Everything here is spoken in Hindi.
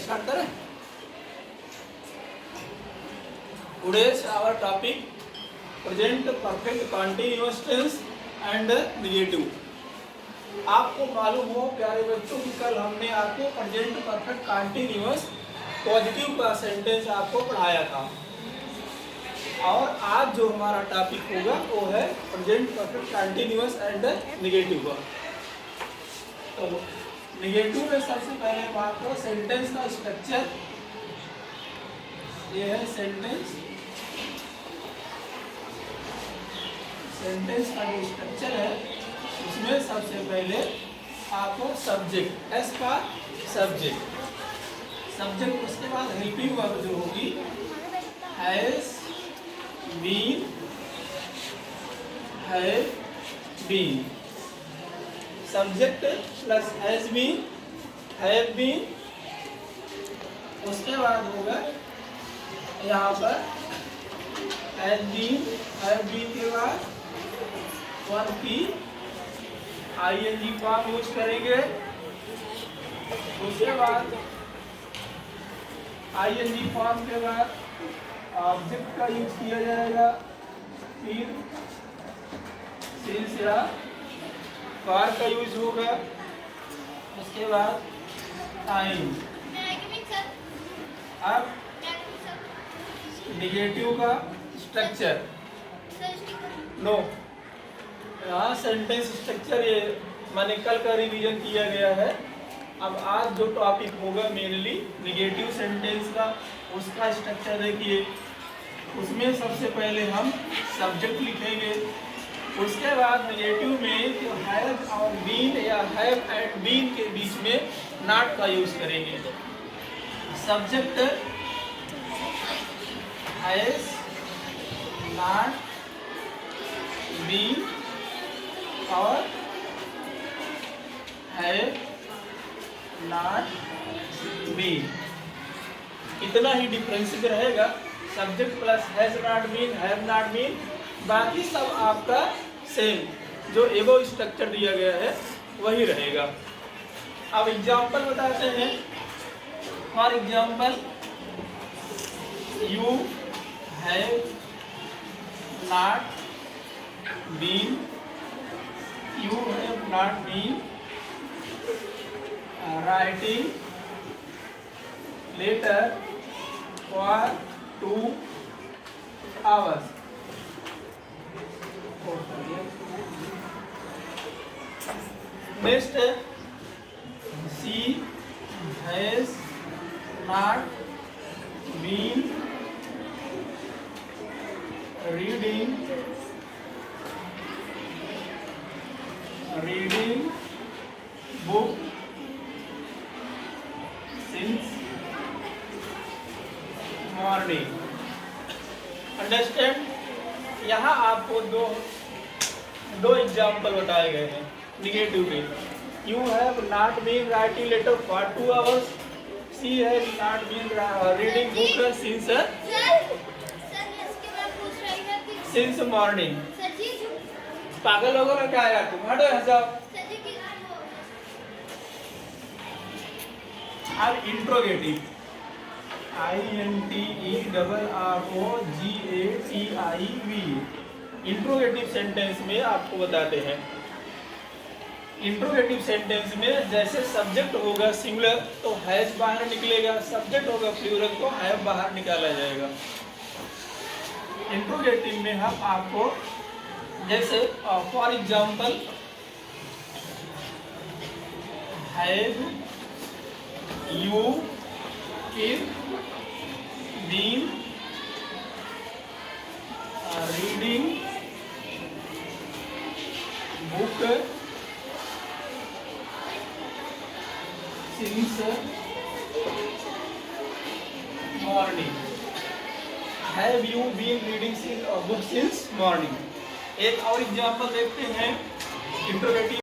स्टार्ट करें। Today's our topic present perfect continuous tense and negative. आपको मालूम हो प्यारे बच्चों कि कल हमने आपको प्रेजेंट परफेक्ट कंटीन्यूअस पॉजिटिव का सेंटेंस आपको पढ़ाया था, और आज जो हमारा टॉपिक होगा वो है present perfect continuous and negative का। तो नेगेटिव में सबसे पहले हम आपको सेंटेंस का स्ट्रक्चर, ये है सेंटेंस का जो स्ट्रक्चर है उसमें सबसे पहले आपको सब्जेक्ट, एस का सब्जेक्ट, उसके बाद हेल्पिंग वर्ब जो होगी has been, have been, subject plus has been, have been. उसके बाद होगा यहाँ पर हैज बीन, हैव बीन के बाद वर्ब की आईएनजी फॉर्म यूज करेंगे। उसके बाद आईएनजी फॉर्म के बाद ऑब्जेक्ट का यूज किया जाएगा, फिर सिंस या कार का यूज होगा। उसके बाद टाइम। अब नेगेटिव का स्ट्रक्चर, नो, यहाँ सेंटेंस स्ट्रक्चर ये मैंने कल का रिवीजन किया गया है। अब आज जो टॉपिक होगा मेनली नेगेटिव सेंटेंस का, उसका स्ट्रक्चर देखिए। उसमें सबसे पहले हम सब्जेक्ट लिखेंगे, उसके बाद नेगेटिव में जो हैव और बीन या हैव एंड बीन के बीच में नॉट का यूज करेंगे। सब्जेक्ट हैज नॉट बीन और हैव नॉट बीन, इतना ही डिफरेंस रहेगा। Subject plus has not been, have not been, बाकी सब आपका सेम जो एबो स्ट्रक्चर दिया गया है वही रहेगा। अब एग्जाम्पल बताते हैं। For example, you have not been, you have not been writing letter for 2 hours. Next, she has not been reading book since morning. Understand? यहाँ आपको दो एग्जाम्पल बताए गए हैं निगेटिव में। You have not been writing letter for 2 hours, she has not been reading book since morning. पागल लोगों का क्या है, तुम हटो यहाँ जाओ। अब इंट्रोगेटिव, INTERROGATIV, इंट्रोगेटिव सेंटेंस में आपको बताते हैं। इंट्रोगेटिव सेंटेंस में जैसे सब्जेक्ट होगा सिंगुलर तो हैज बाहर निकलेगा, सब्जेक्ट होगा प्लूरल तो हैव बाहर निकाला जाएगा। इंट्रोगेटिव में हम आपको जैसे for example, have you been reading book since morning, have you been reading book since morning. एक और एग्जाम्पल देखते हैं इंट्रोगेटिव